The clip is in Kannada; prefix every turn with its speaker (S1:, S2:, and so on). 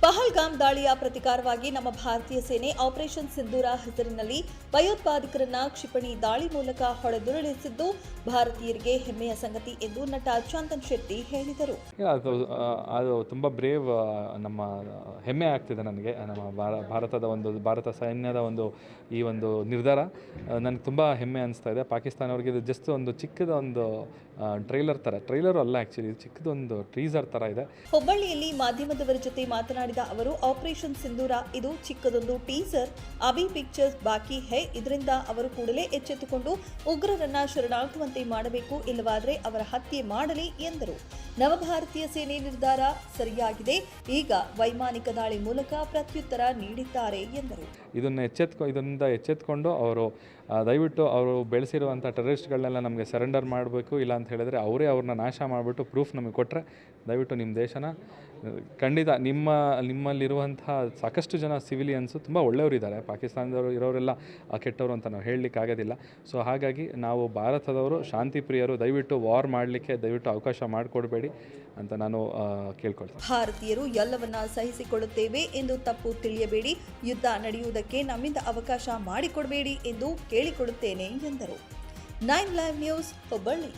S1: ಪಹಲ್ಗಾಮ್ ದಾಳಿಯ ಪ್ರತಿಕಾರವಾಗಿ ನಮ್ಮ ಭಾರತೀಯ ಸೇನೆ ಆಪರೇಷನ್ ಸಿಂಧೂರ ಹೆಸರಿನಲ್ಲಿ ಭಯೋತ್ಪಾದಕರನ್ನ ಕ್ಷಿಪಣಿ ದಾಳಿ ಮೂಲಕ ಹೊಡೆದುರುಳಿಸಿದ್ದು ಭಾರತೀಯರಿಗೆ ಹೆಮ್ಮೆಯ ಸಂಗತಿ ಎಂದು ನಟ ಚಂದನ್ ಶೆಟ್ಟಿ ಹೇಳಿದರು.
S2: ಅದು ತುಂಬ ಬ್ರೇವ್, ನಮ್ಮ ಹೆಮ್ಮೆ ಆಗ್ತಿದೆ ನನಗೆ. ನಮ್ಮ ಭಾರತ ಸೈನ್ಯದ ಈ ಒಂದು ನಿರ್ಧಾರ ನನಗೆ ತುಂಬ ಹೆಮ್ಮೆ ಅನಿಸ್ತಾ ಇದೆ. ಪಾಕಿಸ್ತಾನವ್ರಿಗೆ ಇದು ಜಸ್ಟ್ ಒಂದು ಚಿಕ್ಕದ ಒಂದು ಟ್ರೈಲರು ಅಲ್ಲ, ಆ್ಯಕ್ಚುಲಿ ಚಿಕ್ಕದೊಂದು ಟೀಸರ್ ಥರ ಇದೆ.
S1: ಹುಬ್ಬಳ್ಳಿಯಲ್ಲಿ ಮಾಧ್ಯಮದವರ ಜೊತೆ ಮಾತನಾಡಿದ ಅವರು, ಆಪರೇಷನ್ ಸಿಂಧೂರ ಇದು ಚಿಕ್ಕದೊಂದು ಟೀಸರ್, ಅಭಿ ಪಿಕ್ಚರ್ಸ್ ಬಾಕಿ ಹೈ. ಇದರಿಂದ ಅವರು ಕೂಡಲೇ ಎಚ್ಚೆತ್ತುಕೊಂಡು ಉಗ್ರರನ್ನ ಶರಣಾಗುವಂತೆ ಮಾಡಬೇಕು, ಇಲ್ಲವಾದರೆ ಅವರ ಹತ್ಯೆ ಮಾಡಲಿ ಎಂದರು. ನವಭಾರತೀಯ ಸೇನೆ ನಿರ್ಧಾರ ಸರಿಯಾಗಿದೆ, ಈಗ ವೈಮಾನಿಕ ದಾಳಿ ಮೂಲಕ ಪ್ರತ್ಯುತ್ತರ ನೀಡಿದ್ದಾರೆ ಎಂದರು.
S2: ಇದರಿಂದ ಎಚ್ಚೆತ್ಕೊಂಡು ಅವರು ದಯವಿಟ್ಟು ಅವರು ಬೆಳೆಸಿರುವಂಥ ಟೆರರಿಸ್ಟ್ಗಳನ್ನೆಲ್ಲ ನಮಗೆ ಸರೆಂಡರ್ ಮಾಡಬೇಕು. ಇಲ್ಲ ಅಂತ ಹೇಳಿದ್ರೆ ಅವರೇ ಅವ್ರನ್ನ ನಾಶ ಮಾಡಿಬಿಟ್ಟು ಪ್ರೂಫ್ ನಮಗೆ ಕೊಟ್ಟರೆ ದಯವಿಟ್ಟು ನಿಮ್ಮ ದೇಶನ ಖಂಡಿತ ನಿಮ್ಮಲ್ಲಿರುವಂಥ ಸಾಕಷ್ಟು ಜನ ಸಿವಿಲಿಯನ್ಸು ತುಂಬ ಒಳ್ಳೆಯವರಿದ್ದಾರೆ. ಪಾಕಿಸ್ತಾನದವರು ಇರೋರೆಲ್ಲ ಕೆಟ್ಟವರು ಅಂತ ನಾವು ಹೇಳಲಿಕ್ಕಾಗೋದಿಲ್ಲ. ಸೊ ಹಾಗಾಗಿ ನಾವು ಭಾರತದವರು ಶಾಂತಿ ಪ್ರಿಯರು, ದಯವಿಟ್ಟು ವಾರ್ ಮಾಡಲಿಕ್ಕೆ ದಯವಿಟ್ಟು ಅವಕಾಶ ಮಾಡಿಕೊಡ್ಬೇಡಿ ಅಂತ ನಾನು ಕೇಳ್ಕೊಳ್ತೀನಿ.
S1: ಭಾರತೀಯರು ಎಲ್ಲವನ್ನ ಸಹಿಸಿಕೊಳ್ಳುತ್ತೇವೆ ಎಂದು ತಪ್ಪು ತಿಳಿಯಬೇಡಿ, ಯುದ್ಧ ನಡೆಯುವುದಕ್ಕೆ ನಮ್ಮಿಂದ ಅವಕಾಶ ಮಾಡಿಕೊಡಬೇಡಿ ಎಂದು ಕೇಳಿಕೊಡುತ್ತೇನೆ ಎಂದರು. 9 ಲೈವ್ ನ್ಯೂಸ್ ಹುಬ್ಬಳ್ಳಿ.